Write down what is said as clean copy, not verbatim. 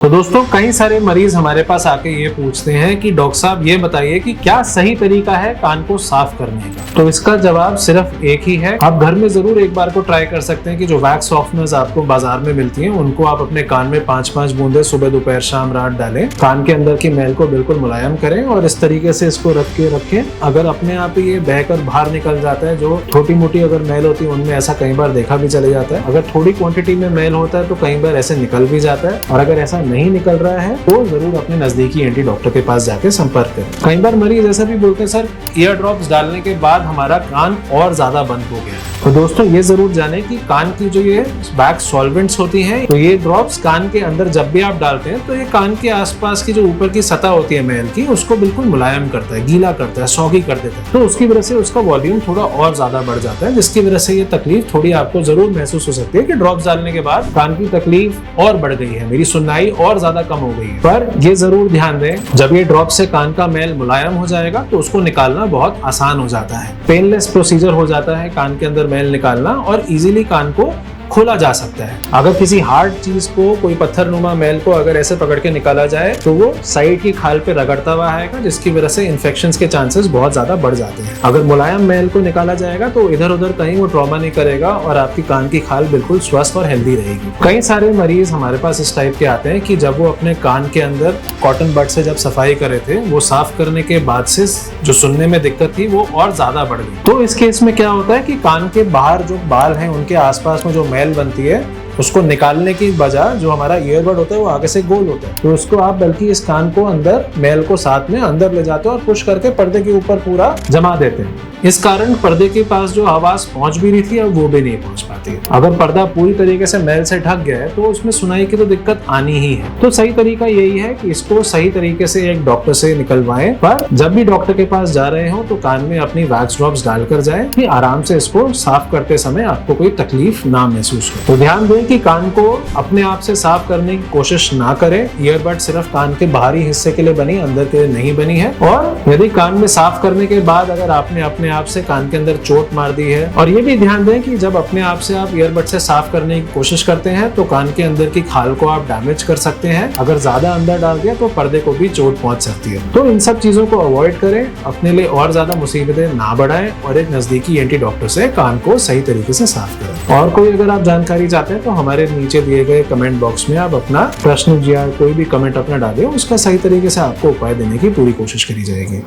तो दोस्तों कई सारे मरीज हमारे पास आके ये पूछते हैं कि डॉक्टर साहब ये बताइए कि क्या सही तरीका है कान को साफ करने का। तो इसका जवाब सिर्फ एक ही है। आप घर में जरूर एक बार को ट्राई कर सकते हैं कि जो वैक्स सॉफ्टनर्स आपको बाजार में मिलती हैं उनको आप अपने कान में 5-5 बूंदे सुबह दोपहर शाम रात डालें। कान के अंदर की मैल को बिल्कुल मुलायम करें और इस तरीके से इसको रख के रखें। अगर अपने आप ही ये बहकर बाहर निकल जाता है, जो छोटी मोटी अगर मैल होती है उनमें ऐसा कई बार देखा भी चले जाता है। अगर थोड़ी क्वांटिटी में मैल होता है तो कई बार ऐसे निकल भी जाता है, और अगर ऐसा नहीं निकल रहा है तो जरूर अपने नजदीकी एंटी डॉक्टर के पास जाके संपर्क करें। कई बार मरीज ऐसा भी बोलते हैं, सर ईयर ड्रॉप्स डालने के बाद हमारा कान और ज्यादा बंद हो गया। तो दोस्तों ये जरूर जाने कि कान की जो ये वैक्स सॉल्वेंट्स होती हैं, तो ये ड्रॉप्स कान के अंदर जब भी आप डालते हैं तो ये कान के आसपास की जो ऊपर की सतह होती है मैल की, उसको बिल्कुल मुलायम करता है, गीला करता है, सॉगी कर देता है। तो उसकी वजह से उसका वॉल्यूम थोड़ा और ज्यादा बढ़ जाता है, जिसकी वजह से ये तकलीफ थोड़ी आपको जरूर महसूस हो सकती है कि ड्रॉप्स डालने के बाद कान की तकलीफ और बढ़ गई है, मेरी सुननाई और ज्यादा कम हो गई है। पर ये जरूर ध्यान दें, जब ये ड्रॉप से कान का मैल मुलायम हो जाएगा तो उसको निकालना बहुत आसान हो जाता है। पेनलेस प्रोसीजर हो जाता है कान के अंदर मैल निकालना, और इजीली कान को खोला जा सकता है। अगर किसी हार्ड चीज को, कोई पत्थरनुमा मैल को अगर ऐसे पकड़ के निकाला जाए तो वो साइड की खाल पे रगड़ता हुआ आएगा, जिसकी वजह से इन्फेक्शंस के चांसेस बहुत ज्यादा बढ़ जाते हैं। अगर मुलायम मैल को निकाला जाएगा तो इधर उधर कहीं वो ट्रॉमा नहीं करेगा और आपकी कान की खाल बिल्कुल स्वस्थ और हेल्दी रहेगी। कई सारे मरीज हमारे पास इस टाइप के आते हैं कि जब वो अपने कान के अंदर कॉटन बड से जब सफाई करे थे, वो साफ करने के बाद से जो सुनने में दिक्कत थी वो और ज्यादा बढ़ गई। तो इस केस में क्या होता है कि कान के बाहर जो बाल हैं उनके आसपास में जो मैल बनती है उसको निकालने की बजाय जो हमारा ईयरबड होता है वो आगे से गोल होता है, तो उसको आप बल्कि इस कान को अंदर मैल को साथ में अंदर ले जाते हो और पुश करके पर्दे के ऊपर पूरा जमा देते हैं। इस कारण पर्दे के पास जो आवाज पहुंच भी रही थी अब वो भी नहीं पहुंच पाती। अगर पर्दा पूरी तरीके से मैल से ढक गया है तो उसमें सुनाई की तो दिक्कत आनी ही है। तो सही तरीका यही है कि इसको सही तरीके से एक डॉक्टर से निकलवाएं, पर जब भी डॉक्टर के पास जा रहे हो तो कान में अपनी वैक्स ड्रॉप्स डालकर जाएं कि आराम से इसको साफ करते समय आपको कोई तकलीफ ना महसूस हो। तो ध्यान दें कि कान को अपने आप से साफ करने की कोशिश ना करें। ईयरबड सिर्फ कान के बाहरी हिस्से के लिए बनी, अंदर के लिए नहीं बनी है। और यदि कान में साफ करने के बाद अगर आपने अपने आप से कान के अंदर चोट मार दी है, और ये भी ध्यान दें कि जब अपने आप से आप ईयरबड से साफ करने की कोशिश करते हैं तो कान के अंदर की खाल को आप डैमेज कर सकते हैं। अगर ज्यादा अंदर डाल दिया तो पर्दे को भी चोट पहुंच सकती है। तो इन सब चीजों को अवॉइड करें, अपने लिए और ज्यादा मुसीबतें ना बढ़ाएं और एक नजदीकी एंटी डॉक्टर से कान को सही तरीके से साफ करें। और कोई अगर आप जानकारी चाहते हैं तो हमारे नीचे दिए गए कमेंट बॉक्स में आप अपना प्रश्न या कोई भी कमेंट अपना डालिए, उसका सही तरीके से आपको उपाय देने की पूरी कोशिश करी जाएगी।